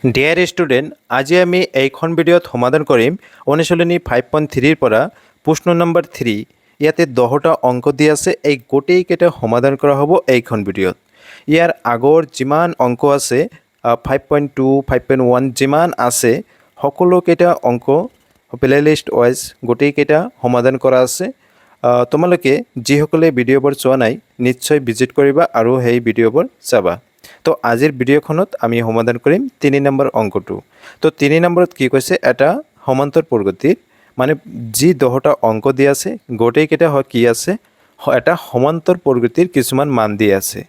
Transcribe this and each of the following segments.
Dear student, আজি আমি এইখন ভিডিঅ'ত সমাধান কৰিম অনুশীলনী 5.3 পৰা প্ৰশ্ন নম্বৰ 3। ইয়াতে 10টা অংক দি আছে, এই গোটেইকেইটা সমাধান কৰা হ'ব এইখন ভিডিঅ'ত। ইয়াৰ আগৰ যিমান অংক আছে 5.2, 5.1 যিমান আছে সকলোকেইটা অংক প্লেলিষ্ট ৱাইজ গোটেইকেইটা সমাধান কৰা আছে। তোমালোকে যিসকলে ভিডিঅ'বোৰ চোৱা নাই নিশ্চয় ভিজিট কৰিবা আৰু সেই ভিডিঅ'বোৰ চাবা। তো আজিৰ ভিডিঅ'খনত আমি সমাধান কৰিম 3 নম্বৰ অংকটো। তো 3 নম্বৰত কি কৈছে, এটা সমান্তৰ প্ৰগতিৰ মানে যি 10টা অংক দি আছে গোটেইকেইটা কি আছে, এটা সমান্তৰ প্ৰগতিৰ কিছুমান মান দি আছে।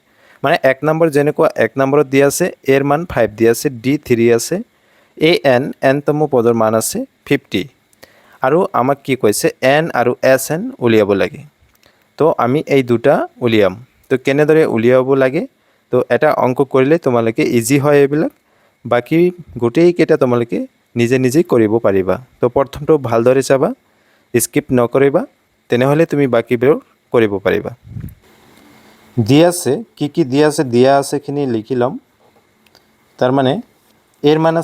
মানে 1 নম্বৰ যেনেকুৱা 1 নম্বৰত দি আছে এৰ মান 5 দি আছে, ডি 3 আছে, এনতম পদৰ মান আছে 50। আৰু আমাক কি কৈছে এন আৰু এছ এন উলিয়াব লাগে। তো আমি এই দুটা উলিয়াম। তো কেনেদৰে উলিয়াব লাগে, তো এটা অংক কৰিলে তোমালোকে ইজি হয় এইবিলাক, বাকী গোটেইকেইটা তোমালোকে নিজে নিজে কৰিব পাৰিবা। তো প্ৰথমটো ভালদৰে চাবা, স্কিপ নকৰিবা, তেনেহ'লে তুমি বাকীবোৰ কৰিব পাৰিবা। দি আছে কি কি দি আছে, দিয়া আছেখিনি লিখি ল'ম। তাৰমানে এৰ মান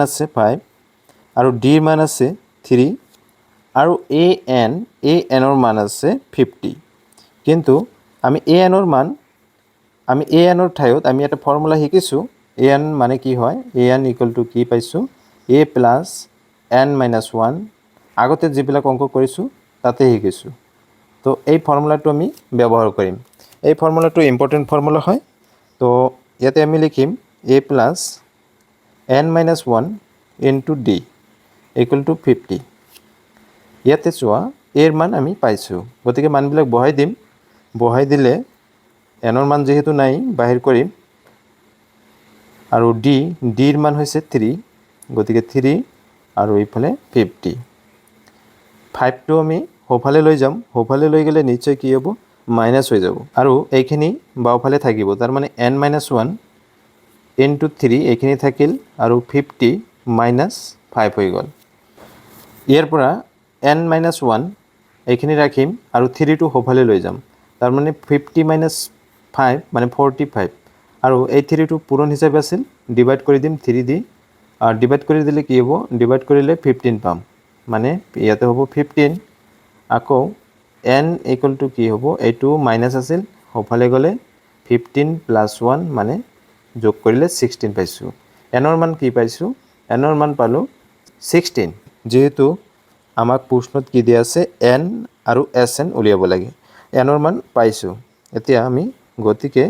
আছে 5 আৰু ডিৰ মান আছে 3 আৰু এনৰ মান আছে 50। কিন্তু আমি এ এনৰ ঠাইত আমি এটা ফৰ্মুলা শিকিছোঁ। এ এন মানে কি হয়, এ এন ইকুৱেল টু কি পাইছোঁ, এ প্লাছ এন মাইনাছ 1। আগতে যিবিলাক অংক কৰিছোঁ তাতে শিকিছোঁ। তো এই ফৰ্মুলাটো আমি ব্যৱহাৰ কৰিম। এই ফৰ্মুলাটো ইম্পৰ্টেণ্ট ফৰ্মুলা হয়। তো ইয়াতে আমি লিখিম A plus N minus 1 into D equal to 50। ইয়াতে চোৱা এৰ মান আমি পাইছোঁ, গতিকে মানবিলাক বহাই দিম। বহাই দিলে এনৰ মান যিহেতু নাই বাহিৰ কৰিম, আৰু ডিৰ মান হৈছে 3, গতিকে 3 আৰু এইফালে 50। 5টো আমি সোঁফালে লৈ যাম, সোঁফালে লৈ গ'লে নিশ্চয় কি হ'ব, মাইনাছ হৈ যাব আৰু এইখিনি বাওঁফালে থাকিব। তাৰমানে এন মাইনাছ 1 ইনটু 3 এইখিনি থাকিল আৰু 50 মাইনাছ 5 হৈ গ'ল। ইয়াৰ পৰা এন মাইনাছ 1 এইখিনি ৰাখিম আৰু 3টো সোঁফালে লৈ যাম। তাৰমানে 50 মাইনাছ 5 মানে 45 আৰু এই 3টো পূৰণ হিচাপে আছিল, ডিভাইড কৰি দিম 3 দি। আৰু ডিভাইড কৰি দিলে কি হ'ব, ডিভাইড কৰিলে 15 পাম, মানে ইয়াতে হ'ব 15। আকৌ এন ইকুৱেল টু কি হ'ব, এইটো মাইনাছ আছিল, সোঁফালে গ'লে 15 প্লাছ 1 মানে যোগ কৰিলে 16 পাইছোঁ। এনৰ মান কি পাইছোঁ, এনৰ মান পালোঁ 16। যিহেতু আমাক প্ৰশ্নত কি দিয়া আছে, এন আৰু এছ এন উলিয়াব লাগে। এনৰ মান পাইছোঁ, এতিয়া আমি গতিকে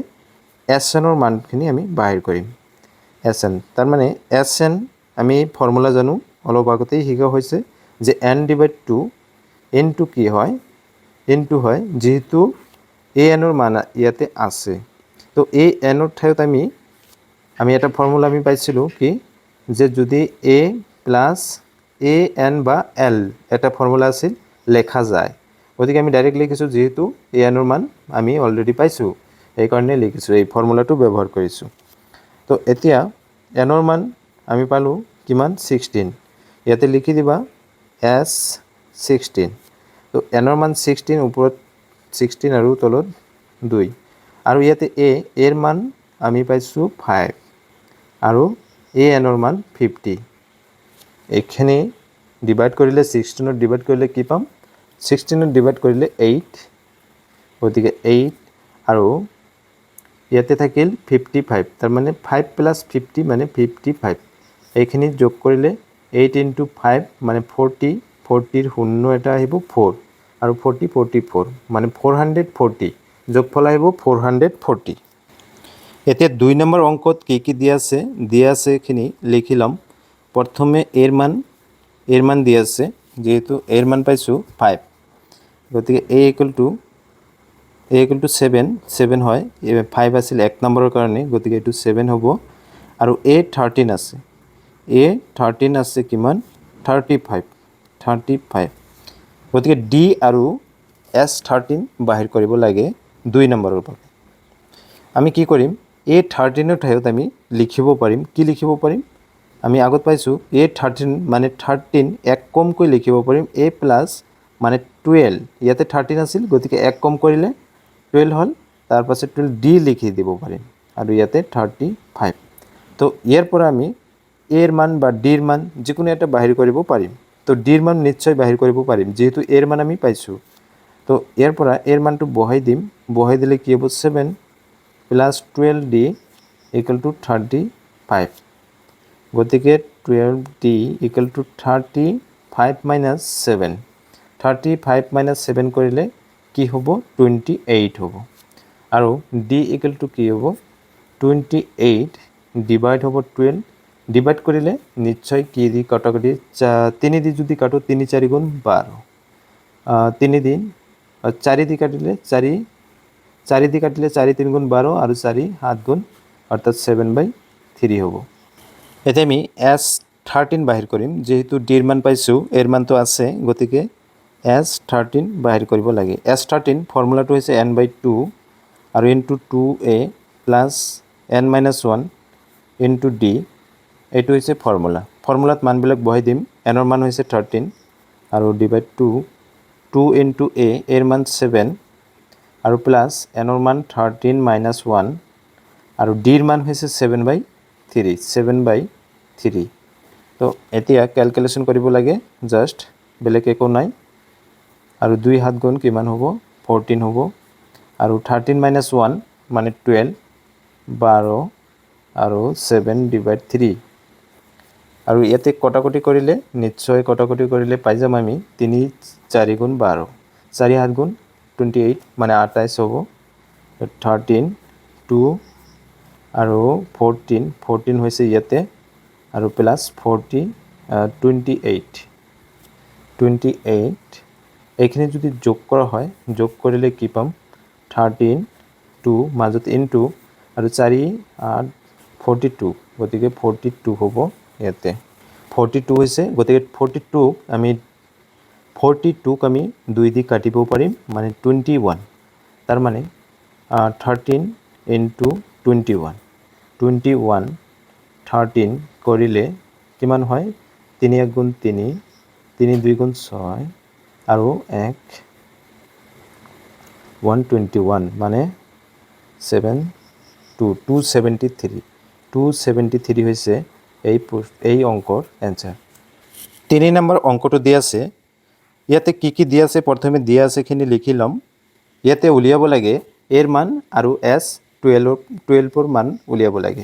এছ এনৰ মানখিনি আমি বাহিৰ কৰিম। এছ এন তাৰমানে এছ এন আমি ফৰ্মুলা জানো, অলপ আগতেই শিকা হৈছে যে এন ডিভাইড 2 ইনটু কি হয়, ইনটু হয়, যিহেতু এ এনৰ মান ইয়াতে আছে। তো এই এনৰ ঠাইত আমি এটা ফৰ্মুলা আমি পাইছিলোঁ কি, যে যদি এ প্লাছ এ এন বা এল এটা ফৰ্মুলা আছিল লেখা যায়, গতিকে আমি ডাইৰেক্ট লিখিছোঁ, যিহেতু এ এনৰ মান আমি অলৰেডি পাইছোঁ সেইকাৰণে লিখিছোঁ, এই ফৰ্মুলাটো ব্যৱহাৰ কৰিছোঁ। তো এতিয়া এনৰ মান আমি পালোঁ কিমান, 16। ইয়াতে লিখি দিবা এছ 16। তো এনৰ মান 16, ওপৰত 16 আৰু তলত 2। আৰু ইয়াতে এৰ মান আমি পাইছোঁ 5 আৰু এ এনৰ মান 50। এইখিনি ডিভাইড কৰিলে 16ত ডিভাইড কৰিলে কি পাম, 16ত ডিভাইড কৰিলে 8, গতিকে 8 আৰু ইয়াতে থাকিল 55, তাৰমানে 5 প্লাছ 50 মানে 55। এইখিনি যোগ কৰিলে 8 ইনটু 5 মানে 40, 40ৰ শূন্য এটা আহিব 4 আৰু 40 44 মানে 440, যোগফল আহিব 440। এতিয়া 2 নম্বৰ অংকত কি কি দিয়া আছে, এইখিনি লিখি ল'ম। প্ৰথমে এৰ মান দি আছে, যিহেতু এৰ মান পাইছোঁ 5, গতিকে এ ইকুৱেল টু 7 হয়, 5 আছিল 1 নম্বৰৰ কাৰণে, গতিকে এইটো 7 হ'ব। আৰু এ 13 আছে, কিমান, 35, গতিকে ডি আৰু এছ 13 বাহিৰ কৰিব লাগে 2 নম্বৰৰ পৰা। আমি কি কৰিম, এ 13ৰ ঠাইত আমি লিখিব পাৰিম, কি লিখিব পাৰিম, আমি আগত পাইছোঁ এ 13 মানে 13 এক কমকৈ লিখিব পাৰিম, এ প্লাছ মানে 12, ইয়াতে 13 আছিল, গতিকে এক কম কৰিলে 12 হ'ল, তাৰপাছত 12 ডি লিখি দিব পাৰিম আৰু ইয়াতে 35। তো ইয়াৰ পৰা আমি এৰ মান বা ডিৰ মান যিকোনো এটা বাহিৰ কৰিব পাৰিম। তো ডিৰ মান নিশ্চয় বাহিৰ কৰিব পাৰিম যেহেতু এৰ মান আমি পাইছোঁ। তো ইয়াৰ পৰা এৰ মানটো বহাই দিম, বহাই দিলে কি হ'ব 7 প্লাছ 12d ইকুৱেল টু 35। গতিকে 12d equal to 35 minus 7, 35 minus 7 কৰিলে কি হ'ব 28 হ'ব। আৰু d ইকুৱেল টু কি হ'ব 28 ডিভাইড হ'ব 12, ডিভাইড কৰিলে নিশ্চয় কি দি কটাকটি 3 দি যদি কাটো 3 4 গুণ 12, 3 দিন 4 দি কাটিলে 4 দি কাটিলে 4 3 গুণ 12 আৰু 4 7 গুণ অৰ্থাৎ 7/3 হ'ব। এতিয়া আমি S13 বাহিৰ কৰিম যেহেতু ডিৰ মান পাইছোঁ এৰ মানটো আছে গতিকে S13 বাহিৰ কৰিব লাগে। S13 ফৰ্মুলাটো হৈছে n/2 আৰু into 2a plus n-1 into d, এইটো হৈছে ফৰ্মুলা। ফৰ্মুলাত মানবিলাক বহাই দিম। এনৰ মান হৈছে 13 আৰু ডিভাইড 2 ইনটু a এৰ মান 7 আৰু প্লাছ এনৰ মান 13 মাইনাছ 1 আৰু ডিৰ মান হৈছে 7/3। তো এতিয়া ক্যালকুলেশ্যন কৰিব লাগে জাষ্ট, বেলেগ একো নাই। আৰু 2 7 গুণ কিমান হ'ব 14 হ'ব আৰু 13 মাইনাছ 1 মানে 12, 12 আৰু 7/3। আৰু ইয়াতে কটাকটি কৰিলে নিশ্চয় কটাকটি কৰিলে পাই যাম আমি 3 4 গুণ 12, 4 7 গুণ 28 মানে 28 হ'ব। 13 2 আৰু 14 হৈছে ইয়াতে আৰু প্লাছ 28 এইখিনি যদি যোগ কৰা হয়, যোগ কৰিলে কি পাম 13 2 মাজত ইনটু আৰু 4 8 42, গতিকে 42 হ'ব ইয়াতে 42 হৈছে। গতিকে 42ক আমি 2 দি কাটিব পাৰিম মানে 21, তাৰ মানে 13 ইনটু 21 13 কৰিলে কিমান হয় 3 1 গুণ 3, 3 2 গুণ 6 আৰু 121 মানে 273 হৈছে এই অংকৰ এনসাৰ। 3 নম্বৰ অংকটো দিয়া আছে, ইয়াতে কি কি দিয়া আছে প্ৰথমে দিয়া আছে খিনি লিখি ল'ম। ইয়াতে উলিয়াব লাগে এৰ মান আৰু S12ৰ মান উলিয়াব লাগে।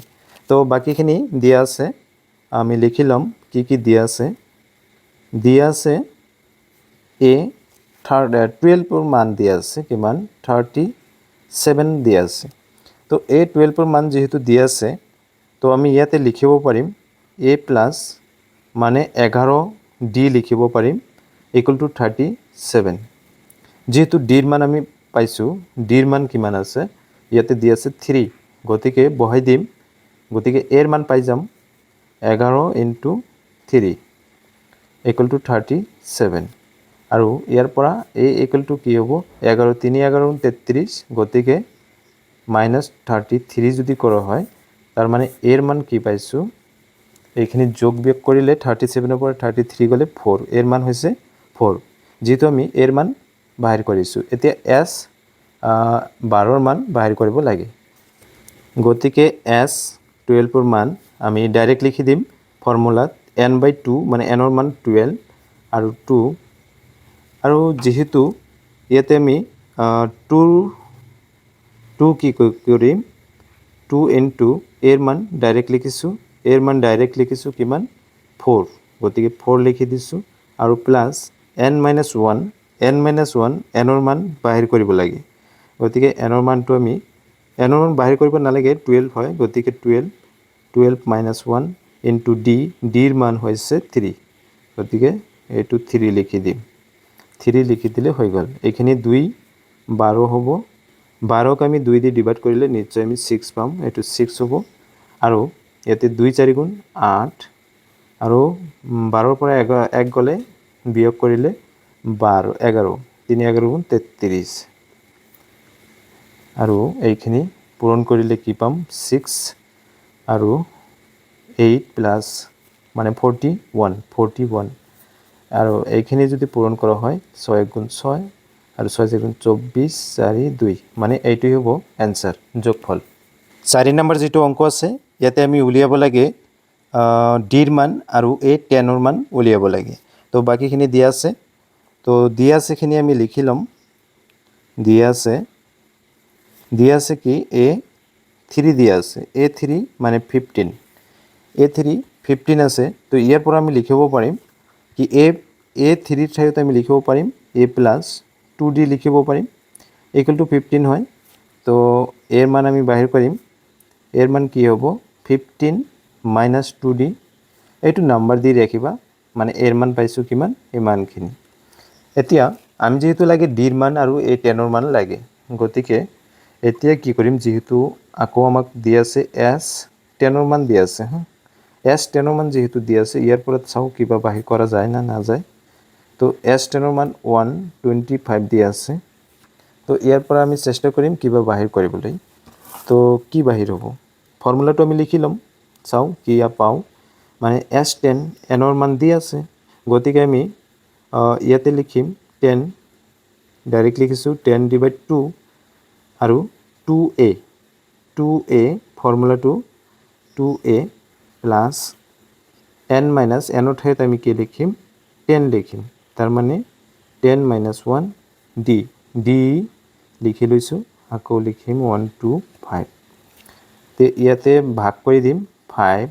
তো বাকিখিনি দিয়া আছে আমি লিখি ল'ম কি কি দিয়া আছে। দিয়া আছে এ 12ৰ মান দিয়া আছে কিমান 37 দিয়া আছে। তো এ 12ৰ মান যেহেতু দিয়া আছে তো আমি ইয়াতে লিখিব পাৰিম a প্লাছ মানে 11d লিখিব পাৰিম ইকুৱেল টু 37। যেহেতু ডিৰ মান আমি পাইছোঁ, ডিৰ মান কিমান আছে ইয়াতে দি আছে 3, গতিকে বহাই দিম। গতিকে এৰ মান পাই যাম 11 ইনটু 3 ইকুৱেল টু 37 আৰু ইয়াৰ পৰা a ইকুৱেল টু কি হ'ব 11 3 11 33, গতিকে মাইনাছ 33 যদি কৰা হয় তাৰ মানে এৰ মান কি পাইছোঁ এইখিনি যোগ বিয়োগ কৰিলে 37ৰ পৰা 33 গ'লে 4, এৰ মান হৈছে 4 যেহেতু আমি এৰ মান বাহিৰ কৰিছোঁ। এতিয়া S12ৰ মান বাহিৰ কৰিব লাগে। গতিকে S12ৰ মান আমি ডাইৰেক্ট লিখি দিম ফৰ্মুলাত n/2 মানে nৰ মান 12 আৰু 2 আৰু যেহেতু ইয়াতে আমি 2 কি কৰিম 2 ইনটু এৰ মান ডাইৰেক্ট লিখিছোঁ, এৰ মান ডাইৰেক্ট লিখিছোঁ কিমান 4, গতিকে 4 লিখি দিছোঁ আৰু প্লাছ n-1 nৰ মান বাহিৰ কৰিব লাগে। গতিকে nৰ মানটো আমি nৰ মান বাহিৰ কৰিব নালাগে 12 হয়, গতিকে 12 মাইনাছ 1 ইনটু ডিৰ মান হৈছে 3, গতিকে এইটো 3 লিখি দিম। 3 লিখি দিলে হৈ গ'ল। এইখিনি 2 12 হ'ব, 12ক আমি 2 দি ডিভাইড কৰিলে নিশ্চয় আমি 6 পাম, এইটো 6 হ'ব আৰু ইয়াতে 2 4 গুণ 8 আৰু 12ৰ পৰা 1 গ'লে বিয়োগ কৰিলে 11 3 11 গুণ 33 আৰু এইখিনি পূৰণ কৰিলে কি পাম 6 আৰু 8 প্লাছ মানে 41 আৰু এইখিনি যদি পূৰণ কৰা হয় 6 গুণ 6 আৰু 6 গুণ 24 4 2 মানে এইটোই হ'ব এনসাৰ যোগফল। 4 নম্বৰ যেটো অংক আছে ইয়াতে আমি উলিয়াব লাগে ডিৰ মান আৰু এই 10ৰ মান উলিয়াব লাগে। তো বাকিখিনি দিয়া আছে, তো দিয়া আছেখিনি আমি লিখি ল'ম। দিয়া আছে কি A3 দিয়া আছে, A3 মানে 15, A3 15 আছে। তো ইয়াৰ পৰা আমি লিখিব পাৰিম কি A3 ঠাইত আমি লিখিব পাৰিম A প্লাছ 2D লিখিব পাৰিম, ইকুৱেল টু 15 হয়। তো এৰ মান আমি বাহিৰ কৰিম, এৰ মান কি হ'ব 15 মাইনাছ 2D, এইটো নাম্বাৰ দি ৰাখিবা, মানে এৰ মান পাইছোঁ কিমান, ইমানখিনি। এতিয়া আমি যেহেতু লাগে ডিৰ মান আৰু এই 10ৰ মান লাগে, গতিকে এতিয়া কি কৰিম, যেহেতু আকৌ আমাক দি আছে S10ৰ মান দি আছে, S10ৰ মান যেহেতু দি আছে, ইয়াৰ পৰা চাওঁ কিবা বাহিৰ কৰা যায় না নাযায়। তো S10ৰ মান 125 দি আছে। তো ইয়াৰ পৰা আমি চেষ্টা কৰিম কিবা বাহিৰ কৰিবলৈ। তো কি বাহিৰ হ'ব, ফৰ্মুলাটো আমি লিখি ল'ম, চাওঁ কি পাওঁ। মানে S10 এনৰ মান দি আছে, গতিকে আমি ইয়াতে লিখিম 10, ডাইৰেক্ট লিখিছোঁ 10 ডিভাইড 2 আৰু 2A ফৰ্মুলাটো 2A plus n minus এনৰ ঠাইত আমি কি লিখিম 10 লিখিম, তাৰমানে 10 মাইনাছ 1 D লিখি লৈছোঁ, আকৌ লিখিম 125। তে ইয়াতে ভাগ কৰি দিম 5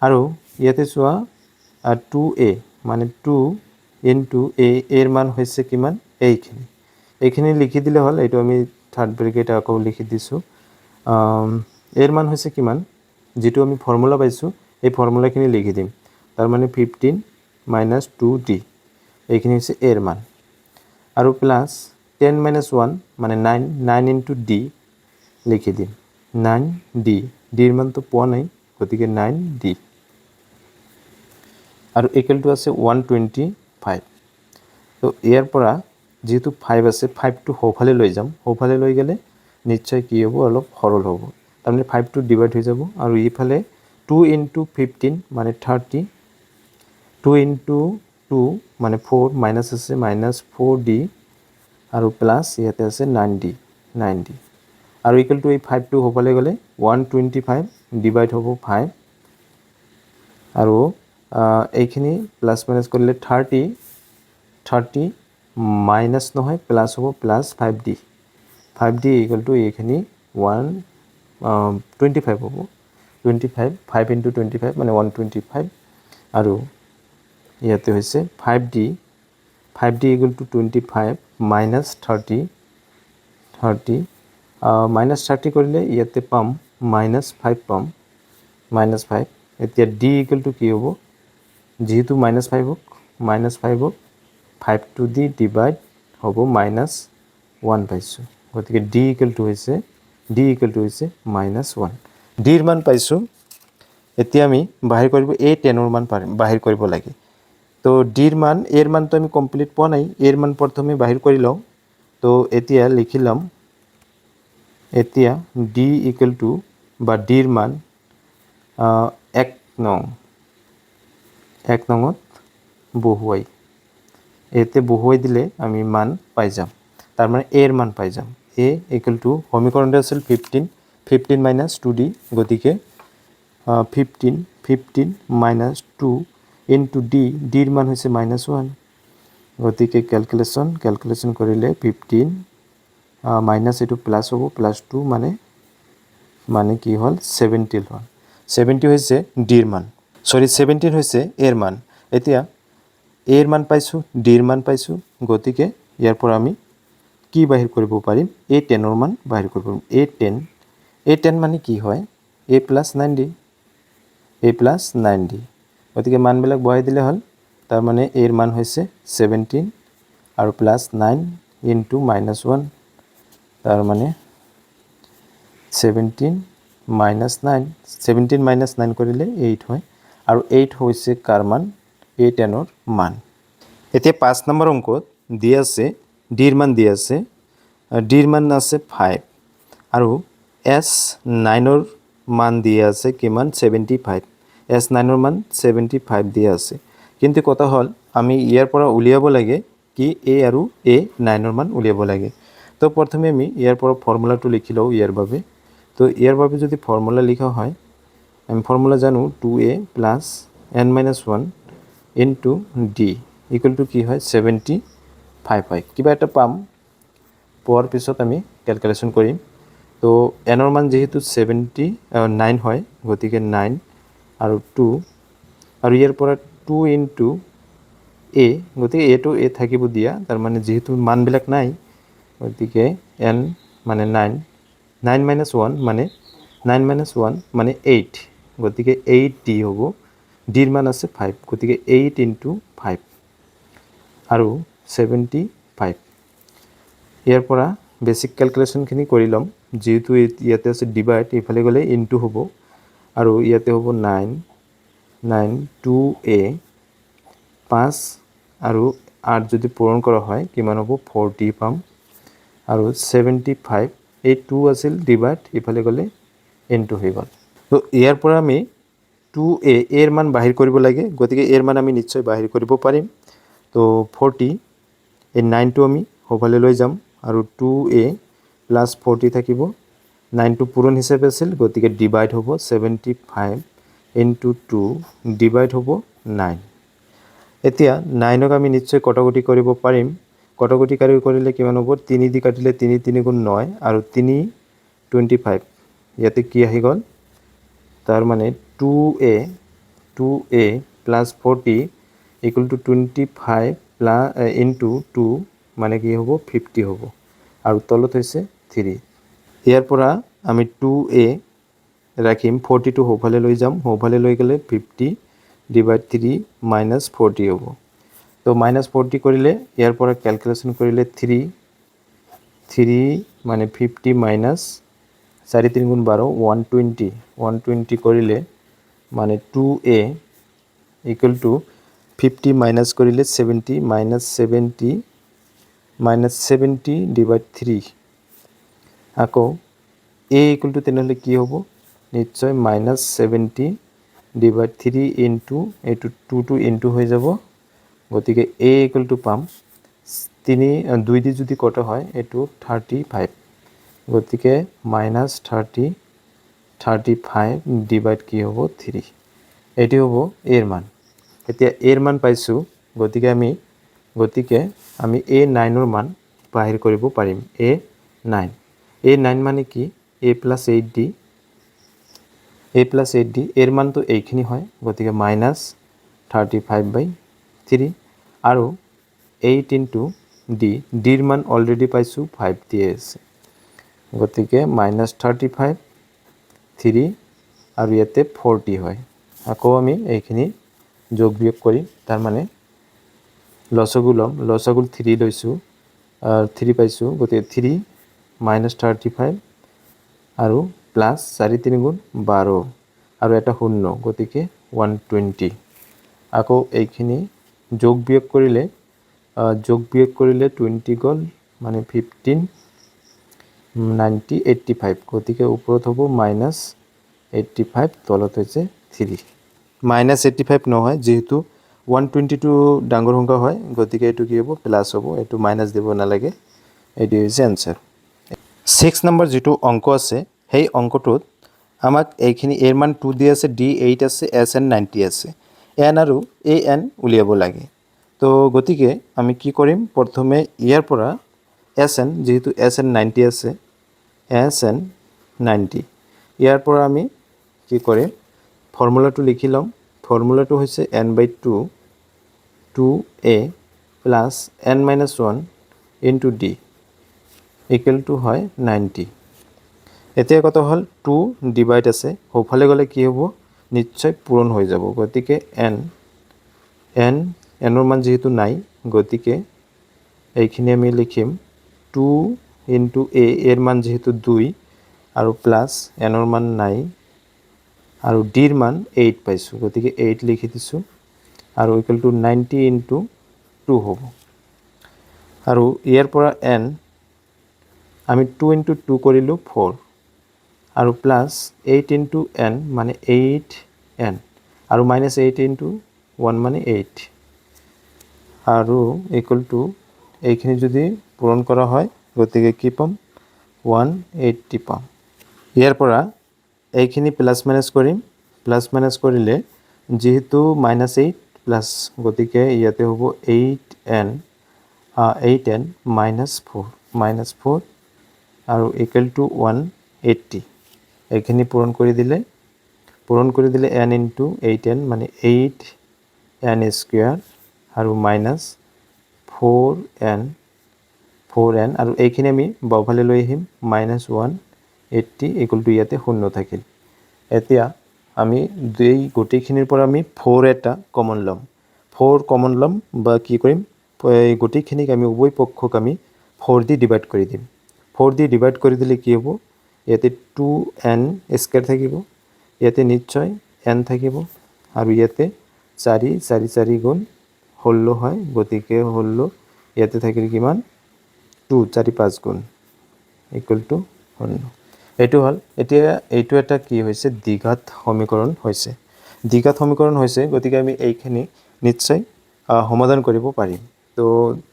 আৰু ইয়াতে চোৱা 2A মানে 2 ইনটু এৰ মান হৈছে কিমান, এইখিনি লিখি দিলে হ'ল। এইটো আমি থাৰ্ড ব্ৰেকেট আকৌ লিখি দিছোঁ। এৰ মান হৈছে কিমান, যিটো আমি ফৰ্মুলা পাইছোঁ এই ফৰ্মুলাখিনি লিখি দিম, তাৰমানে 15 মাইনাছ 2D, এইখিনি হৈছে এৰ মান। আৰু প্লাছ 10 মাইনাছ 1 মানে 9 ইনটু D লিখি দিম, 9D, ডিৰ মানটো পোৱা নাই, গতিকে 9D আৰু ইকুৱেল টু আছে 125। তো ইয়াৰ পৰা যেহেতু 5 আছে, 5টো সোঁফালে লৈ যাম, সোঁফালে লৈ গ'লে নিশ্চয় কি হ'ব, অলপ সৰল হ'ব, তাৰমানে 5টো ডিভাইড হৈ যাব। আৰু ইফালে 2 ইনটু 15 মানে 30, 2 ইনটু 2 মানে 4, মাইনাছ আছে মাইনাছ 4D আৰু প্লাছ ইয়াতে আছে 9D আৰু ইকুৱেল টু এই 5টো সোঁফালে গ'লে 125 ডিভাইড হ'ব 5 আৰু এইখিনি প্লাছ মাইনাছ কৰিলে 30 মাইনাছ নহয় প্লাছ হ'ব, প্লাছ 5D ইকুৱেল টু এইখিনি 125 হ'ব, 25, 5 ইনটু 25 মানে 125 আৰু ইয়াতে হৈছে 5D equal to 25 minus 30 minus 30 কৰিলে ইয়াতে পাম মাইনাছ 5 পাম, মাইনাছ 5। এতিয়া D ইকুৱেল টু কি হ'ব, যেহেতু মাইনাছ 5ক 5টো দি ডিভাইড হ'ব মাইনাছ 1 পাইছোঁ, গতিকে D ইকুৱেল টু হৈছে মাইনাছ 1। ডিৰ মান পাইছোঁ। এতিয়া আমি বাহিৰ কৰিব এই 10ৰ মান বাহিৰ কৰিব লাগে। তো ডিৰ মান, এৰ মানটো আমি কমপ্লিট পোৱা নাই, এৰ মান প্ৰথমে বাহিৰ কৰি লওঁ। তো এতিয়া লিখি ল'ম, এতিয়া D ইকুৱেল টু বা ডিৰ মান 1 নঙত বহুৱাই, ইয়াতে বহুৱাই দিলে আমি মান পাই যাম, তাৰমানে এৰ মান পাই যাম। এ ইকুৱেল টু সমীকৰণটো আছিল 15 মাইনাছ 2D, গতিকে 15 মাইনাছ 2 ইনটু ডিৰ মান হৈছে মাইনাছ 1, গতিকে কেলকুলেশ্যন কৰিলে 15 মাইনাছ এইটো প্লাছ হ'ব, প্লাছ 2 মানে কি হ'ল 17 হ'ল। 70 হৈছে ডিৰ মান, 17 হৈছে এৰ মান। এতিয়া এৰ মান পাইছোঁ, ডিৰ মান পাইছোঁ, গতিকে ইয়াৰ পৰা আমি কি বাহিৰ কৰিব পাৰিম, এই 10ৰ মান বাহিৰ কৰিব পাৰিম। এই 10 মানে কি হয়, A প্লাছ 9D, গতিকে মানবিলাক বহাই দিলে হ'ল, তাৰমানে এৰ মান হৈছে 17 আৰু প্লাছ 9 ইনটু মাইনাছ 1, তাৰমানে 17 মাইনাছ 9 কৰিলে 8 হয়, আৰু 8 হৈছে কাৰ মান, এই 10ৰ মান। এতিয়া 5 নম্বৰ অংকত দি আছে ডিৰ মান দি আছে, ডিৰ মান আছে 5 আৰু S9ৰ মান দিয়া আছে কিমান 75, S9ৰ মান 75 দিয়া আছে। কিন্তু কথা হ'ল আমি ইয়াৰ পৰা উলিয়াব লাগে কি A আৰু A9ৰ মান উলিয়াব লাগে। তো প্ৰথমে আমি ইয়াৰ পৰা ফৰ্মুলাটো লিখি লওঁ ইয়াৰ বাবে। তো ইয়াৰ বাবে যদি ফৰ্মুলা লিখা হয় আমি ফৰ্মুলা জানো 2a plus n minus 1 into d equal to কি হয় 75 হয়। কিবা এটা পাম, পোৱাৰ পিছত আমি ক্যালকুলেশ্যন কৰিম। তো এনৰ মান যেহেতু 9 হয়, গতিকে 9 আৰু 2 আৰু ইয়াৰ পৰা 2 ইনটু a, গতিকে এটো a থাকিব দিয়া, তাৰ মানে যেহেতু মানবিলাক নাই, গতিকে n মানে 9 মাইনাছ 1 মানে 8, গতিকে 8d হ'ব। ডিৰ মান আছে 5, গতিকে 8 ইনটু 5 আৰু 75। ইয়াৰ পৰা বেসিক ক্যালকুলেশ্যনখিনি কৰি ল'ম। যেহেতু ইয়াতে আছে ডিভাইড, এইফালে গ'লে ইনটু হ'ব আৰু ইয়াতে হ'ব 9 2a 5 আৰু 8 যদি পূৰণ কৰা হয় কিমান হ'ব 40 পাম আৰু 75, এই 2 আছিল ডিভাইড, এইফালে গ'লে ইনটু হৈ গ'ল। তো ইয়াৰ পৰা আমি 2a এৰ মান বাহিৰ কৰিব লাগে, গতিকে এৰ মান আমি নিশ্চয় বাহিৰ কৰিব পাৰিম। তো 40, এই 9টো আমি সোঁফালে লৈ যাম আৰু 2a প্লাছ 40 থাকিব। 9টো পূৰণ হিচাপে আছিল, গতিকে ডিভাইড হ'ব 75 ইনটু 2 ডিভাইড হ'ব 9। এতিয়া 9ক আমি নিশ্চয় কটাকটি কৰিব পাৰিম। কটাকটি কৰিলে কিমান হ'ব, 3 দি কাটিলে 3 3 গুণ 9 আৰু 3 25, ইয়াতে কি আহি গ'ল, তাৰ মানে 2a plus 40 equal to 25 plus into 2 মানে কি হ'ব 50 হ'ব আৰু তলত হৈছে 3। ইয়াৰ পৰা আমি 2a ৰাখিম, 40টো সোঁফালে লৈ যাম, সোঁফালে লৈ গ'লে 50 ডিভাইড 3 মাইনাছ 40 হ'ব। তো মাইনাছ 40 কৰিলে ইয়াৰ পৰা ক্যালকুলেশ্যন কৰিলে 3 মানে 50 মাইনাছ 4 3 গুণ 12 120 কৰিলে মানে 2a ইকুৱেল টু 50 মাইনাছ কৰিলে 70 মাইনাছ 70 ডিভাইড 3 আকৌ a ইকুৱেল টু তেনেহ'লে কি হ'ব, নিশ্চয় মাইনাছ 70 ডিভাইড 3 ইনটু এইটো 2 ইনটু হৈ যাব, গতিকে a ইকুৱেল টু পাম 2 দি যদি কটা হয় এইটো 35, গতিকে মাইনাছ 35 ডিভাইড কি হ'ব 3, এটি হ'ব এর মান। এতিয়া এর মান পাইছোঁ, গতিকে আমি a9ৰ মান বাহিৰ কৰিব পাৰিম। a9 মানে কি, a প্লাছ 8d, এৰ মান তো এইখিনি হয়, গতিকে মাইনাছ 35/3 আৰু 8 ইনটু ডিৰ মান অলৰেডি পাইছোঁ 5 দিয়ে আছে, গতিকে মাইনাছ 35 3 আৰু ইয়াতে 40 হয়। আকৌ আমি এইখিনি যোগ বিয়োগ কৰিম, তাৰ মানে লসাগু ল'ম, লসাগুৰ 3 লৈছোঁ, 3 পাইছোঁ, গতিকে 3 মাইনাছ 35 আৰু প্লাছ 4 3 গুণ 12 আৰু এটা শূন্য, গতিকে 120। আকৌ এইখিনি যোগ বিয়োগ কৰিলে 20 গ'ল মানে 15 90 85, গতিকে ওপৰত হ'ব মাইনাছ 85, তলত হৈছে 3। মাইনাছ 85 নহয়, যেহেতু 120টো ডাঙৰ সংখ্যা হয়, গতিকে এইটো কি হ'ব প্লাছ হ'ব, এইটো মাইনাছ দিব নালাগে, এইটো হৈছে এনসাৰ। 6 নম্বৰ যিটো অংক আছে, সেই অংকটোত আমাক এইখিনি এৰ মান 2 দি আছে, d8 আছে, sn 90 আছে, n আৰু an উলিয়াব লাগে। তো গতিকে আমি কি কৰিম, প্ৰথমে ইয়াৰ পৰা sn, যেহেতু sn 90 আছে, sn 90 ইয়াৰ পৰা আমি কি কৰিম, ফৰ্মুলাটো লিখি ল'ম। ফৰ্মুলাটো হৈছে n/2 2a plus n minus 1 into d equal to হয় 90। এতিয়া কথা হ'ল 2 ডিভাইড আছে, সোঁফালে গ'লে কি হ'ব, নিশ্চয় পূৰণ হৈ যাব, গতিকে nৰ মান যেহেতু নাই, গতিকে এইখিনি আমি লিখিম 2 ইনটু a, এর মান যেহেতু 2 আৰু প্লাছ nৰ মান নাই আৰু ডিৰ মান 8 পাইছোঁ, গতিকে 8 লিখি দিছোঁ আৰু ইকুৱেল টু 90 ইনটু 2 হ'ব। আৰু ইয়াৰ পৰা n আমি 2 ইনটু 2 কৰিলোঁ 4 আৰু প্লাছ 8 ইনটু n মানে 8n আৰু মাইনাছ 8 ইনটু 1 মানে 8 আৰু ইকুৱেল টু এইখিনি যদি পূৰণ কৰা হয়, গতিকে কি পাম 180 পাম। ইয়াৰ পৰা এইখিনি প্লাছ মাইনাছ কৰিম, প্লাছ মাইনাছ কৰিলে যিহেতু -8 প্লাছ গতিকে ইয়াতে হ'ব 8n -4 আৰু ইকুৱেল টু 180 এইখিনি পূৰণ কৰি দিলে n ইনটু 8n মানে 8n স্কুৱেৰ আৰু মাইনাছ 4n আৰু এইখিনি আমি বাওঁফালে লৈ আহিম -180 ইকুৱেল টু ইয়াতে 0 থাকিল। এতিয়া আমি এই গোটেইখিনিৰ পৰা আমি 4 এটা কমন ল'ম। 4 কমন ল'ম বা কি কৰিম, এই গোটেইখিনিক আমি উভয় পক্ষক আমি 4 দি ডিভাইড কৰি দিম। 4 দি ডিভাইড কৰি দিলে কি হ'ব, ইয়াতে 2n স্কুৱেৰ থাকিব, ইয়াতে নিশ্চয় n থাকিব আৰু ইয়াতে 4 গুণ 16 হয়, গতিকে 16 ইয়াতে থাকিল কিমান 2 4 5 গুণ ইকুৱেল টু 0। এইটো হ'ল। এতিয়া এইটো এটা কি হৈছে, দ্বিঘাত সমীকৰণ হৈছে। দ্বিঘাত সমীকৰণ হৈছে, গতিকে আমি এইখিনি নিশ্চয় সমাধান কৰিব পাৰিম। তো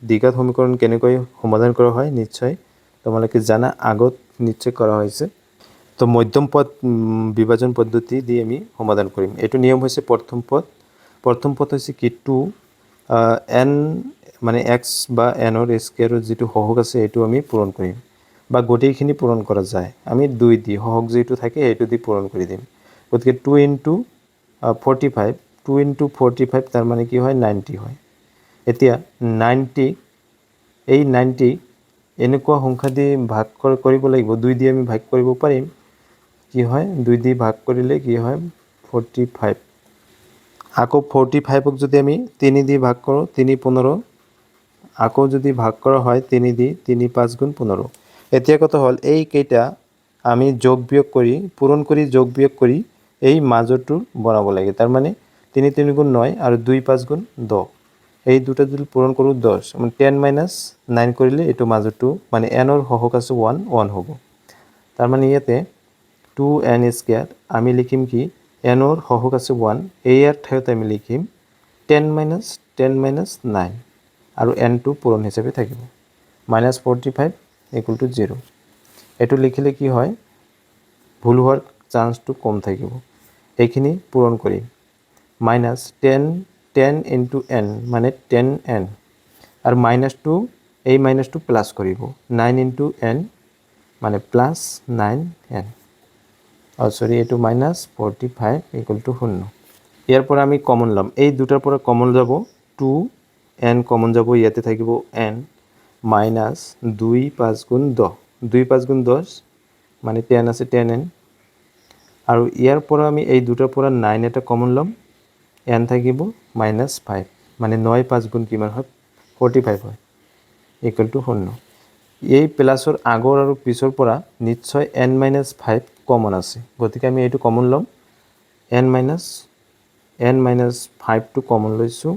দ্বিঘাত সমীকৰণ কেনেকৈ সমাধান কৰা হয় নিশ্চয় তোমালোকে জানা, আগত নিশ্চয় কৰা হৈছে। তো মধ্যম পদ বিভাজন পদ্ধতি দি আমি সমাধান কৰিম। এইটো নিয়ম হৈছে প্ৰথম পদ হৈছে কি 2n মানে x বা nৰ স্কুৱেৰৰ যিটো সহগ আছে এইটো আমি পূৰণ কৰিম, বা গোটেইখিনি পূৰণ কৰা যায়। আমি 2 দি সহগ যিটো থাকে সেইটো দি পূৰণ কৰি দিম। গতিকে 2 ইনটু 45 তাৰ মানে কি হয় 90 হয়। এতিয়া 90 এই 90 এনেকুৱা সংখ্যা দি ভাগ কৰিব লাগিব, 2 দি আমি ভাগ কৰিব পাৰিম। কি হয় 2 দি ভাগ কৰিলে কি হয় 45। আকৌ 45ক যদি আমি 3 দি ভাগ কৰোঁ 3 15, আকৌ যদি ভাগ কৰা হয় 3 দি 3 5 গুণ 15। এতিয়া কথা হ'ল এইকেইটা আমি যোগ বিয়োগ কৰি পূৰণ কৰি যোগ বিয়োগ কৰি এই মাজৰটো বনাব লাগে। তাৰমানে 3 3 গুণ 9 আৰু 2 5 গুণ 10, এই দুটা যদি পূৰণ কৰোঁ 10 মানে 10 - 9 কৰিলে এইটো মাজৰটো মানে nৰ সহগ আছে 1 হ'ব। তাৰমানে ইয়াতে 2n স্কুৱেৰ আমি লিখিম কি nৰ সহগ আছে 1, ইয়াৰ ঠাইত আমি লিখিম 10 - 9 আৰু nটো পূৰণ হিচাপে থাকিব -45 ইকুৱেল টু 0। এইটো লিখিলে কি হয় ভুল হোৱাৰ চান্সটো কম থাকিব। এইখিনি পূৰণ কৰিম -10 ইনটু n মানে 10n আৰু মাইনাছটো এই মাইনাছটো প্লাছ কৰিব 9 ইনটু n মানে প্লাছ 9n। এইটো -45 ইকুৱেল টু 0। ইয়াৰ পৰা আমি কমন ল'ম, এই দুটাৰ পৰা কমন যাব 2n কমন যাব, ইয়াতে থাকিব n মাইনাছ 2 5 গুণ 10, 2 5 গুণ 10 মানে 10 আছে 10n আৰু ইয়াৰ পৰা আমি এই দুটাৰ পৰা 9 এটা কমন ল'ম, n থাকিব -5 মানে 9 5 গুণ কিমান হয় 45 হয় ইকুৱেল টু 0। এই প্লাছৰ আগৰ আৰু পিছৰ পৰা নিশ্চয় n - 5 কমন আছে, গতিকে আমি এইটো কমন ল'ম। n - 5টো কমন লৈছোঁ,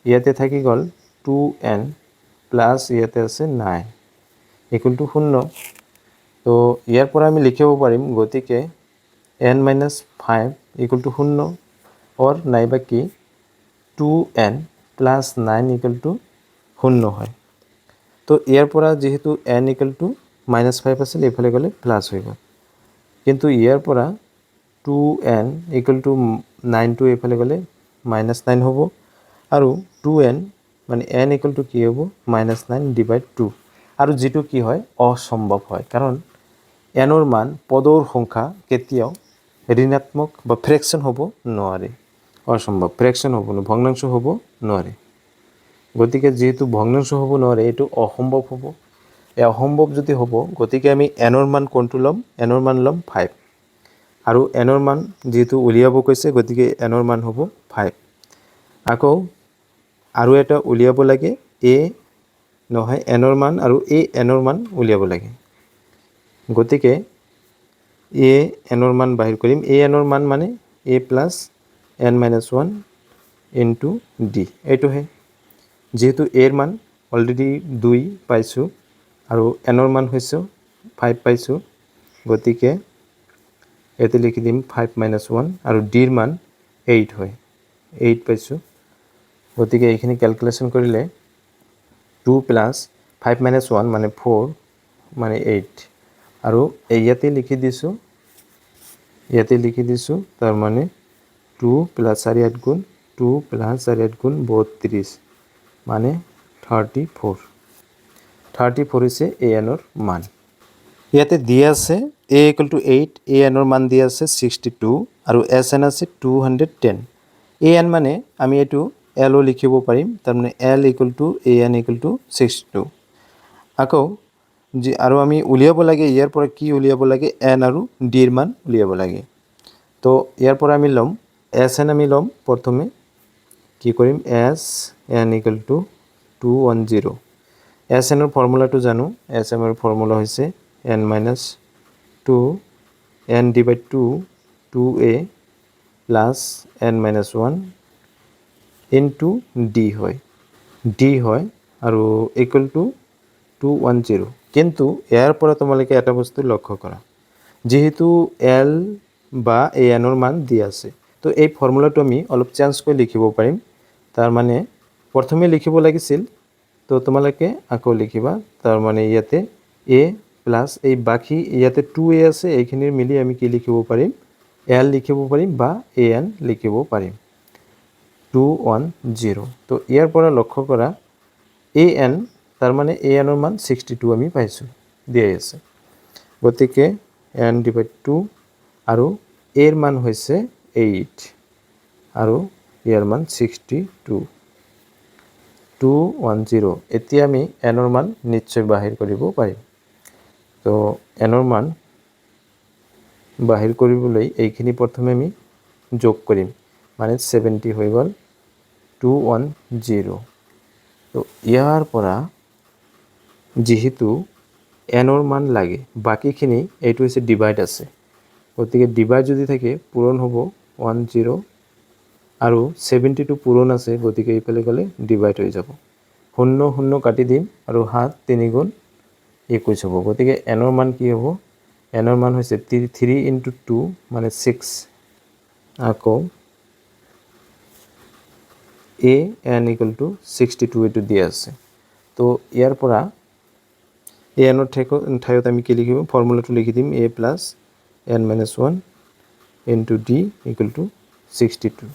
ইয়াতে থাকি গ'ল 2n প্লাছ ইয়াতে আছে 9 ইকুৱেল টু 0। তো ইয়াৰ পৰা আমি লিখিব পাৰিম, গতিকে n - 5 ইকুৱেল টু 0 অৰ নাইবা কি 2n প্লাছ 9 ইকুৱেল টু 0 হয়। তো ইয়াৰ পৰা যিহেতু n ইকুৱেল টু -5 আছিল, এইফালে গ'লে প্লাছ হৈ গ'ল, কিন্তু ইয়াৰ পৰা 2n ইকুৱেল টু 9টো এইফালে গ'লে -9 হ'ব আৰু 2n মানে n ইকুৱেল টু কি হ'ব -9 ডিভাইড 2, আৰু যিটো কি হয় অসম্ভৱ হয়, কাৰণ nৰ মান পদৰ সংখ্যা কেতিয়াও ঋণাত্মক বা ফ্ৰেকশ্যন হ'ব নোৱাৰে, অসম্ভৱ, ফ্ৰেকশ্যন হ'ব ভগ্নাংশ হ'ব নোৱাৰে। গতিকে যিহেতু ভগ্নাংশ হ'ব নোৱাৰে এইটো অসম্ভৱ হ'ব। এই অসম্ভৱ যদি হ'ব, গতিকে আমি nৰ মান কোনটো ল'ম, nৰ মান ল'ম 5, আৰু nৰ মান যিহেতু উলিয়াব কৈছে গতিকে nৰ মান হ'ব 5। আকৌ আৰু এটা উলিয়াব লাগে, nৰ মান আৰু nৰ মান উলিয়াব লাগে, গতিকে nৰ মান বাহিৰ কৰিম। nৰ মান মানে a plus n - 1 into d, এইটোহে। যিহেতু এৰ মান অলৰেডি 2 পাইছোঁ আৰু nৰ মান হৈছে 5 পাইছোঁ, গতিকে ইয়াতে লিখি দিম 5 - 1 আৰু ডিৰ মান 8 হয়, 8 পাইছোঁ। গতিকে এইখিনি কেলকুলেশ্যন কৰিলে 2 প্লাছ 5 - 1 মানে 4 মানে 8 আৰু ইয়াতে লিখি দিছোঁ, তাৰ মানে 2 প্লাস 4 8 গুণ 2 প্লাস 4 8 গুণ 32 মানে 34 হৈছে এ এনৰ মান ইয়াতে দিয়া আছে a = 8 a এনৰ মান দিয়া আছে 62 আৰু s n আছে 210 a n মানে আমি এটো l ও লিখিব পাৰিম তাৰ মানে l = a n = 62 আকৌ আৰু আমি উলিয়াব লাগে ইয়াৰ পৰা কি উলিয়াব লাগে n আৰু d এৰ মান উলিয়াব লাগে তো ইয়াৰ পৰা আমি লম s n আমি লম প্ৰথমে কি কৰিম s n = 210 s n এর ফর্মুলাটো জানো s n এর ফর্মুলা হৈছে n - 2 n / 2 2a plus n - 1 into d হয় আৰু equal to 210 কিন্তু ইয়াৰ পৰা তোমালোকে এটা বস্তু লক্ষ্য কৰা যেহেতু l বা a n এৰ মান দিয়া আছে তো এই ফৰ্মুলাটো আমি অলপ চেঞ্জ কৰি লিখিব পাৰিম তাৰ মানে প্ৰথমে লিখিব লাগিছিল তো তোমালোকে আকৌ লিখিবা তাৰ মানে ইয়াতে a প্লাস এই বাকি ইয়াতে 2a আছে এইখিনিৰ মিলি আমি কি লিখিব পাৰিম l লিখিব পাৰিম বা an লিখিব পাৰিম 210 তো ইয়াৰ পৰা লক্ষ্য কৰা an তাৰ মানে an এৰ মান 62 আমি পাইছো দিয়া আছে গতিকে n / 2 আৰু a এৰ মান হৈছে 8 আৰু ইয়াৰ মান 62 210 এতিয়া আমি n এৰ মান নিশ্চয় বাহিৰ কৰিব পাৰিম তো n এৰ মান বাহিৰ কৰিবলৈ এইখিনি প্ৰথমে আমি যোগ কৰিম মানে 70 হৈ গল 210 তো ইয়াৰ পৰা যেহেতু n এর মান লাগে বাকিখিনি এইটো হৈছে ডিভাইড আছে গতিকে ডিভাইড যদি থাকে পূৰণ হ'ব 10 আৰু 72 পূৰণ আছে গতিকে এইফালে গলে ডিভাইড হৈ যাব 0 0 কাটি দিম আৰু 7 3 গুণ 21 হ'ব গতিকে n এর মান কি হ'ব n এর মান হৈছে 3 × 2 মানে 6 আকৌ a n = 62 এটো দিয়া আছে তো ইয়াৰ পৰা a n এর ঠাইত আমি কি লিখিব ফর্মুলাটো লিখি দিম a plus n - 1 into d = 62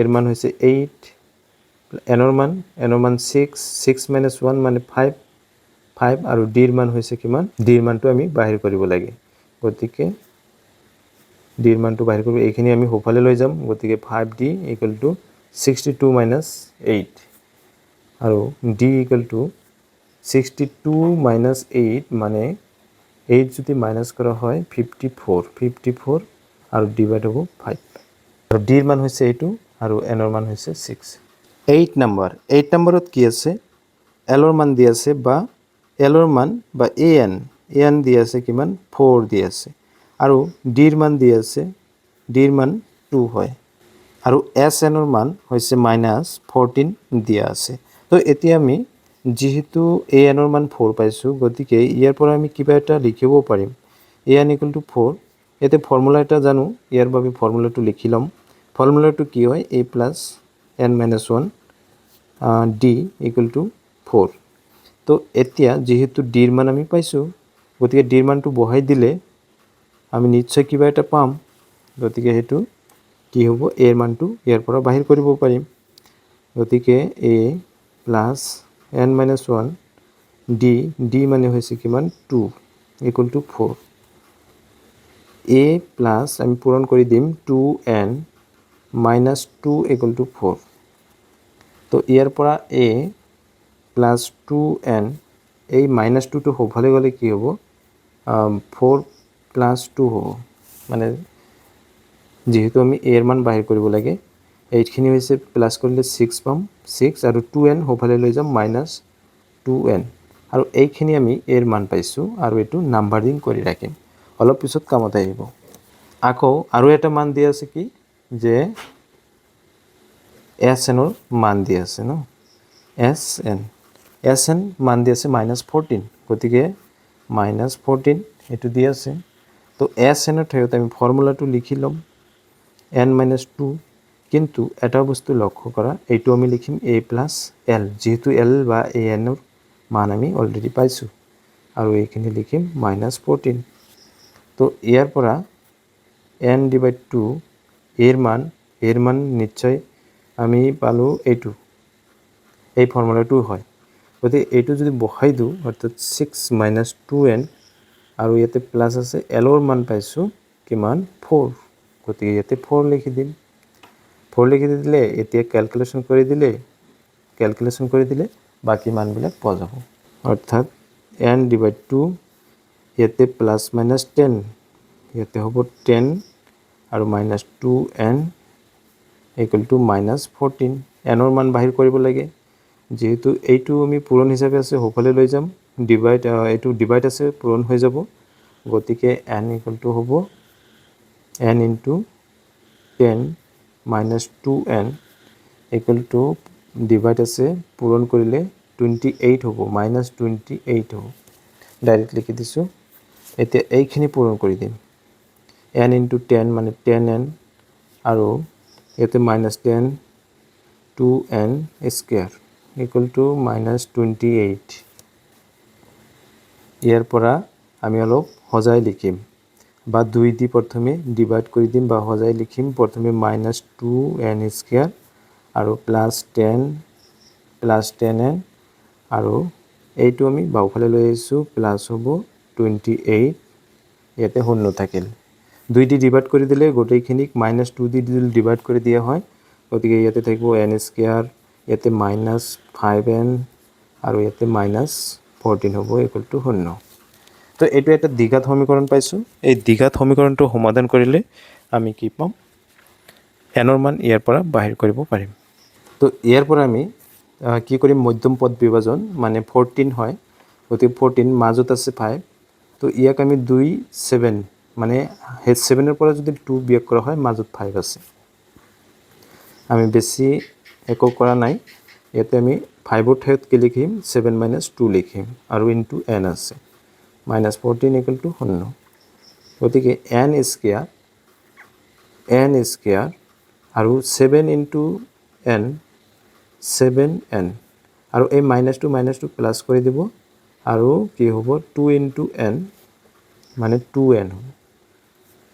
এর মান হৈছে 8 n এর মান 6 6 - 1 মানে 5 আৰু d এৰ মান হৈছে কিমান d এৰ মানটো আমি বাহিৰ কৰিব লাগে গতিকে d এৰ মানটো বাহিৰ কৰিব এইখিনি আমি হোফালে লৈ যাম গতিকে 5d = 62 - 8 আৰু d = 62 - 8 মানে 8 যদি মাইনাস কৰা হয় 54 আৰু ডিভাইড হ'ব 5 আৰু d এৰ মান হৈছে এইটো আৰু n এৰ মান হৈছে 6 8 নম্বৰত কি আছে l এৰ মান দি আছে বা l এৰ মান বা an দি আছে কিমান 4 দি আছে আৰু d এৰ মান দি আছে d এৰ মান 2 হয় আৰু sn এর মান হৈছে -14 দিয়া আছে তো এতিয়া আমি যেহেতু an এর মান 4 পাইছো গতিকে ইয়াৰ পৰা আমি কিবা এটা লিখিব পাৰিম an = 4 এতে ফৰ্মুলা এটা জানো ইয়াৰ বাবে ফর্মুলাটো লিখি লম ফর্মুলাটো কি হয় a plus n - 1 d = 4 তো এতিয়া যেহেতু d এর মান আমি পাইছো গতিকে d এর মানটো বহাই দিলে আমি নিশ্চয় কিবা এটা পাম গতিকে হেতু কি হ'ব a এর মানটো ইয়াৰ পৰা বাহিৰ কৰিব পাৰিম গতিকে a plus n - 1 d মানে হৈছে কিমান 2 = 4 a plus আমি পূৰণ কৰি দিম 2n - 2 = 4 তো ইয়াৰ পৰা a plus 2n এই -2 টো হোফালে গলে কি হ'ব 4 plus 2 হ'ব মানে যেহেতু আমি a এর মান বাহিৰ কৰিব লাগে এইখিনি হৈছে প্লাস কৰিলে 6 পাম 6 আৰু 2n হোফালে লৈ যাম -2n আৰু এইখিনি আমি a এৰ মান পাইছো আৰু এটো নাম্বাৰিং কৰি ৰাখিম অলপ পিছত কামত আহিব আকৌ আৰু এটা মান দিয়া আছে কি যে sn এর মান দিয়া আছে ন sn মান দিয়া আছে -14 গতিকে -14 এটো দিয়া আছে তো sn এর ঠাইত আমি ফর্মুলাটো লিখি লম n - 2 কিন্তু এটা বস্তু লক্ষ্য কৰা এইটো আমি লিখিম a plus l যেহেতু l বা an এর মান আমি অলরেডি পাইছো আৰু এইখিনি লিখিম -14 তো ইয়াৰ পৰা n / 2 এৰ মান নিশ্চয় আমি পালোঁ এইটো, এই ফৰ্মুলাটো হয়। গতিকে এইটো যদি বহাই দিওঁ অৰ্থাৎ 6 - 2n আৰু ইয়াতে প্লাছ আছে এলৰ মান পাইছোঁ কিমান 4, গতিকে ইয়াতে 4 লিখি দিম। 4 লিখি দিলে এতিয়া ক্যালকুলেশন কৰি দিলে বাকি মানবিলাক পোৱা যাব। অৰ্থাৎ n / 2 ইয়াতে প্লাছ মাইনাছ 10 ইয়াতে হ'ব 10 আৰু মাইনাছ 2n = -14। এনৰ মান বাহিৰ কৰিব লাগে, যেহেতু এইটো আমি পূৰণ হিচাপে আছে হ'ফালে লৈ যাম, এইটো ডিভাইড আছে পূৰণ হৈ যাব, গতিকে n = হ'ব n × 10 - 2n ডিভাইড আছে পূৰণ কৰিলে 28 হ'ব, -28 হ'ব। ডাইৰেক্ট লিখি দিছোঁ। এতিয়া এইখিনি পূৰণ কৰি দিম। n × 10 মানে 10n আৰু ইয়াতে -10 2n² = -28। ইয়াৰ পৰা আমি অলপ সজাই লিখিম বা 2 দি প্ৰথমে ডিভাইড কৰি দিম বা সজাই লিখিম। প্ৰথমে -2n² আৰু +10n আৰু এইটো আমি বাওঁফালে লৈ আহিছোঁ, প্লাছ হ'ব 28, ইয়াতে শূন্য থাকিল। 2 দি ডিভাইড কৰি দিলে গোটেইখিনিক -2 দি ডিভাইড কৰি দিয়া হয়, গতিকে ইয়াতে থাকিব n², ইয়াতে -5n আৰু ইয়াতে -14 হ'ব = 0। তো এইটো এটা দ্বিঘাত সমীকৰণ পাইছোঁ। এই দ্বিঘাত সমীকৰণটো সমাধান কৰিলে আমি কি পাম, এনৰ মান ইয়াৰ পৰা বাহিৰ কৰিব পাৰিম। তো ইয়াৰ পৰা আমি কি কৰিম, মধ্যম পদ বিভাজন মানে 14 হয়, গতিকে 14 মাজত আছে 5, তো ইয়াক আমি 2 7 মানে 7-ৰ পৰা যদি 2 বিয়োগ কৰা হয় মাজত 5 আছে। আমি বেছি একো কৰা নাই, ইয়াতে আমি 5ৰ ঠাইত কি লিখিম 7 - 2 লিখিম আৰু ইনটু n আছে, -14 = 0। গতিকে n² আৰু 7 × n 7n আৰু এই -2 প্লাছ কৰি দিব আৰু কি হ'ব 2 × n মানে 2n হ'ব,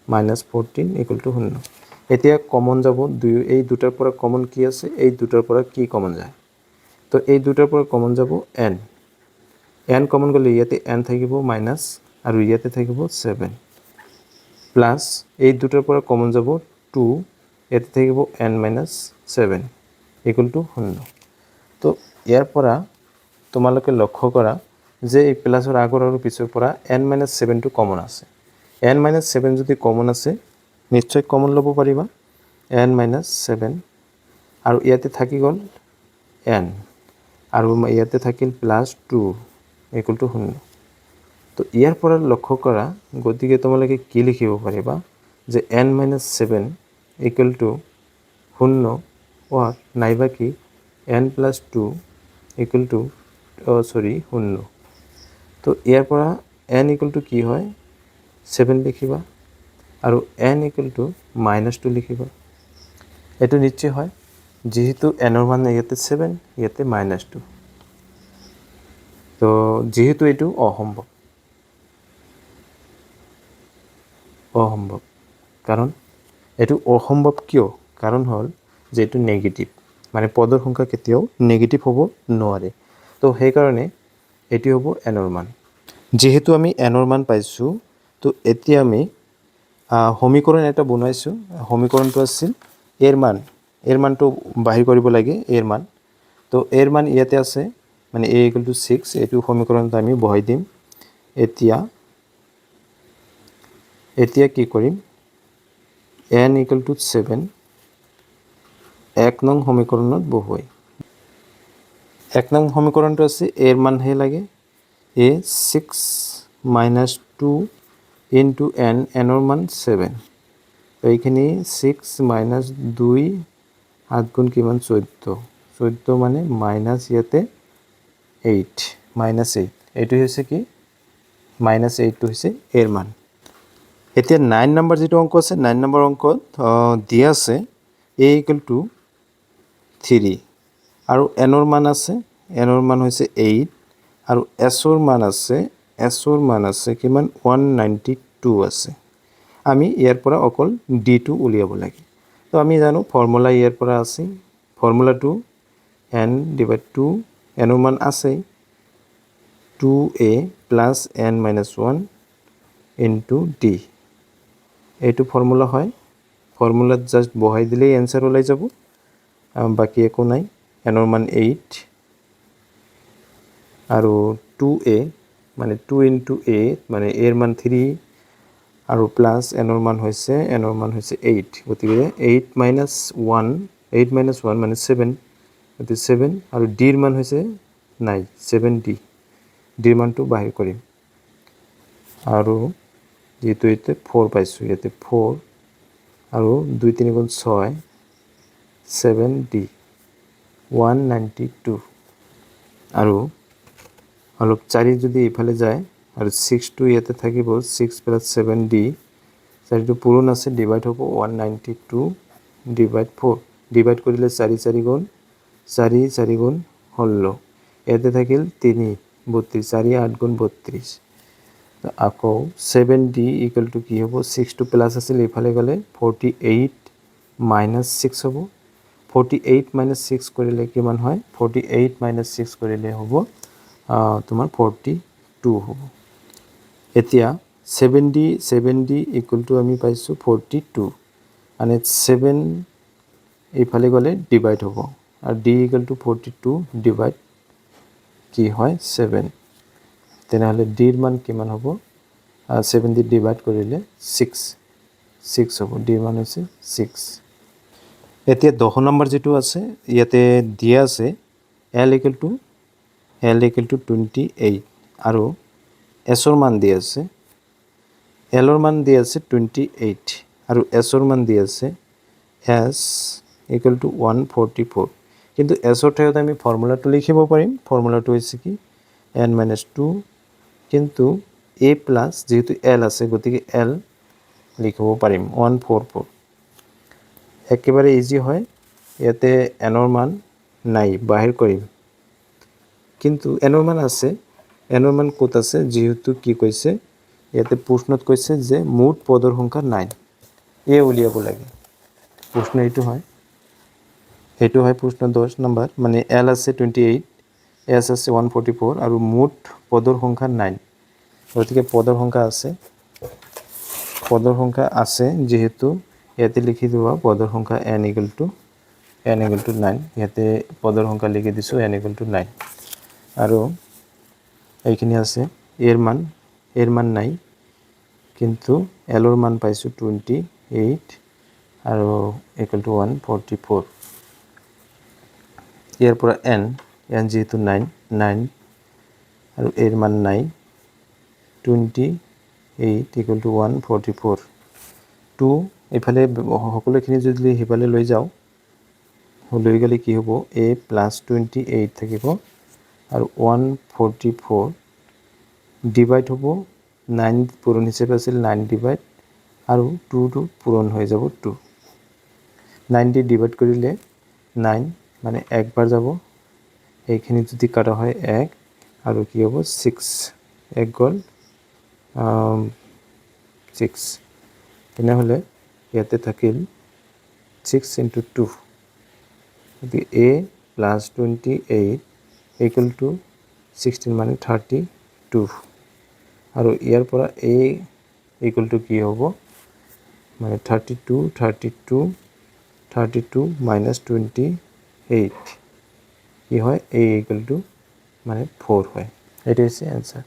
-14 = 0। এতিয়া কমন যাব, এই দুটাৰ পৰা কমন কি আছে, এই দুটাৰ পৰা কি কমন যায়, তো এই দুটাৰ পৰা কমন যাব n কমন গ'লে ইয়াতে n থাকিব মাইনাছ আৰু ইয়াতে থাকিব 7 প্লাছ এই দুটাৰ পৰা কমন যাব 2, ইয়াতে থাকিব n - 7 = 0। তো ইয়াৰ পৰা তোমালোকে লক্ষ্য কৰা যে এই প্লাছৰ আগৰ আৰু পিছৰ পৰা n - 7টো কমন আছে। n - 7 যদি কমন আছে নিশ্চয় কমন ল'ব পাৰিবা, n - 7 আৰু ইয়াতে থাকি গ'ল n আৰু ইয়াতে থাকিল +2 = 0। তো ইয়াৰ পৰা লক্ষ্য কৰা, গতিকে তোমালোকে কি লিখিব পাৰিবা যে n - 7 = 0 নাইবা কি n + 2 = 0। তো ইয়াৰ পৰা n = কি হয় 7 লিখিবা আৰু n = -2 লিখিবা। এইটো নিশ্চয় হয়, যেহেতু nৰ মান ইয়াতে 7 ইয়াতে -2, তো যেহেতু এইটো অসম্ভৱ, কাৰণ এইটো অসম্ভৱ কিয়, কাৰণ হ'ল যে এইটো নেগেটিভ, মানে পদৰ সংখ্যা কেতিয়াও নেগেটিভ হ'ব নোৱাৰে। তো সেইকাৰণে এটি হ'ব এনৰ মান। যেহেতু আমি এনৰ মান পাইছোঁ, তো এতিয়া আমি সমীকৰণ এটা বনাইছোঁ। সমীকৰণটো আছিল এৰ মানটো বাহিৰ কৰিব লাগে, এৰ মান। তো এৰ মান ইয়াতে আছে, মানে a = 6, এইটো সমীকৰণত আমি বহাই দিম। এতিয়া কি কৰিম, n = 7 1 নং সমীকৰণত বহুৱাই। 1 নং সমীকৰণটো আছে এৰ মানহে লাগে, a 6 - 2 × n, nৰ মান 7, তো এইখিনি 6 - 2 7 গুণ কিমান 14 মানে মাইনাছ ইয়াতে 8 এইটো হৈছে কি -8টো হৈছে এৰ মান। এতিয়া 9 নম্বৰ যিটো অংক আছে, 9 নম্বৰ অংকত দিয়া আছে a = 3 আৰু nৰ মান আছে, nৰ মান হৈছে 8 আৰু sৰ মান আছে কিমান 192 আছে। আমি ইয়াৰ পৰা অকল d টো উলিয়াব লাগে। তো আমি জানো ফৰ্মুলা ইয়াৰ পৰা আছে ফৰ্মুলাটো n ডিভাইড 2 n ৰ মান আছে 2a plus n minus 1 into d এইটো ফৰ্মুলা হয় ফৰ্মুলাত জাষ্ট বহাই দিলেই এনসাৰ ওলাই যাব বাকি একো নাই n ৰ মান 8 আৰু 2a মানে 2 ইনটু a মানে a ৰ মান 3 আৰু প্লাছ n ৰ মান হৈছে 8 গতিকে 8 মাইনাছ 1 মানে 7 গতিকে 7 আৰু d ৰ মান হৈছে 9 7d d ৰ মানটো বাহিৰ কৰিম আৰু যেহেতু এতে 4 পাইছো ইয়াতে 4 আৰু 2 3 গুণ 6 7d 192 আৰু অলপ 4 যদি ইফালে যায় আৰু 6 টো ইয়াতে থাকিব 6 প্লাস 7d 4 টো পূৰণ আছে ডিভাইড হ'ব 192 ডিভাইড 4 ডিভাইড কৰিলে 4 4 গুণ 4 4 গুণ 16 ইয়াতে থাকিল 3 32 4 8 গুণ 32 আকৌ 7d ইকুয়াল টু কি হ'ব 6 টো প্লাস আছিল ইফালে গলে 48 মাইনাস 6 হ'ব 48 মাইনাস 6 কৰিলে কিমান হয় 48 মাইনাস 6 কৰিলে হ'ব তোমাৰ 42 হ'ব এতিয়া 7d ইকুয়াল টু আমি পাইছো 42 মানে 7 ইফালে গলে ডিভাইড হ'ব আৰু d ইকুয়াল টু 42 ডিভাইড কি হয় 7 তেনেহলে d ৰ মান কিমান হ'ব 7 দি ডিভাইড কৰিলে 6 হ'ব d ৰ মান হৈছে 6 এতিয়া 10 নম্বৰ যেটো আছে ইয়াতে দিয়া আছে l ইকুয়াল টু 28 আৰু s ৰ মান দিয়া আছে l ৰ মান দিয়া আছে 28 আৰু s ৰ মান দিয়া আছে s ইকুয়াল টু 144 কিন্তু s ৰ ঠাইত আমি ফৰ্মুলাটো লিখিব পাৰিম ফৰ্মুলাটো হৈছে কি n - 2 কিন্তু a প্লাস যেহেতু l আছে গতিকে l লিখিব পাৰিম 144 একেবাৰে ইজি হয় ইয়াতে n ৰ মান নাই বাহিৰ কৰিম কিন্তু n ৰ মান আছে n ৰ মান কত আছে যেহেতু কি কৈছে ইয়াতে প্ৰশ্নত কৈছে যে মুঠ পদৰ সংখ্যা 9 এ উলিয়াব লাগে প্ৰশ্ন এইটো হয় প্ৰশ্ন 10 নম্বৰ মানে l আছে 28 s আছে 144 আৰু মুঠ পদৰ সংখ্যা 9 গতিকে পদৰ সংখ্যা আছে যেহেতু ইয়াতে লিখি দিবা পদৰ সংখ্যা n equal to 9 ইয়াতে পদৰ সংখ্যা লিখি দিছো n equal to 9 আৰু এইখিনি আছে এৰ মান নাই কিন্তু l ৰ মান পাইছো 28 আৰু equal to 144 ইয়াৰ পৰা n যেহেতু 9 আৰু এর মান নাই 28 equal to 144 2 ইফালে সকলোখিনি যদি হিফালে লৈ যাও লৈ গলে কি হ'ব a plus 28 থাকিব আৰু 144 ডিভাইড হ'ব 9 পূৰণ হিচাপে আছিল 9 ডিভাইড আৰু 2 টো পূৰণ হৈ যাব 2 9 দি ডিভাইড কৰিলে 9 মানে একবাৰ যাব এইখিনি যদি কাটা হয় 1 আৰু কি হ'ব 6 এক গল 6 তেনেহলে ইয়াতে থাকিল 6 into 2 the a plus 28 equal to 16 মানে 32 আৰু ইয়াৰ পৰা a equal to কি হ'ব মানে 32 minus 28 কি হয় a equal to মানে 4 হয় এটো হৈছে आंसर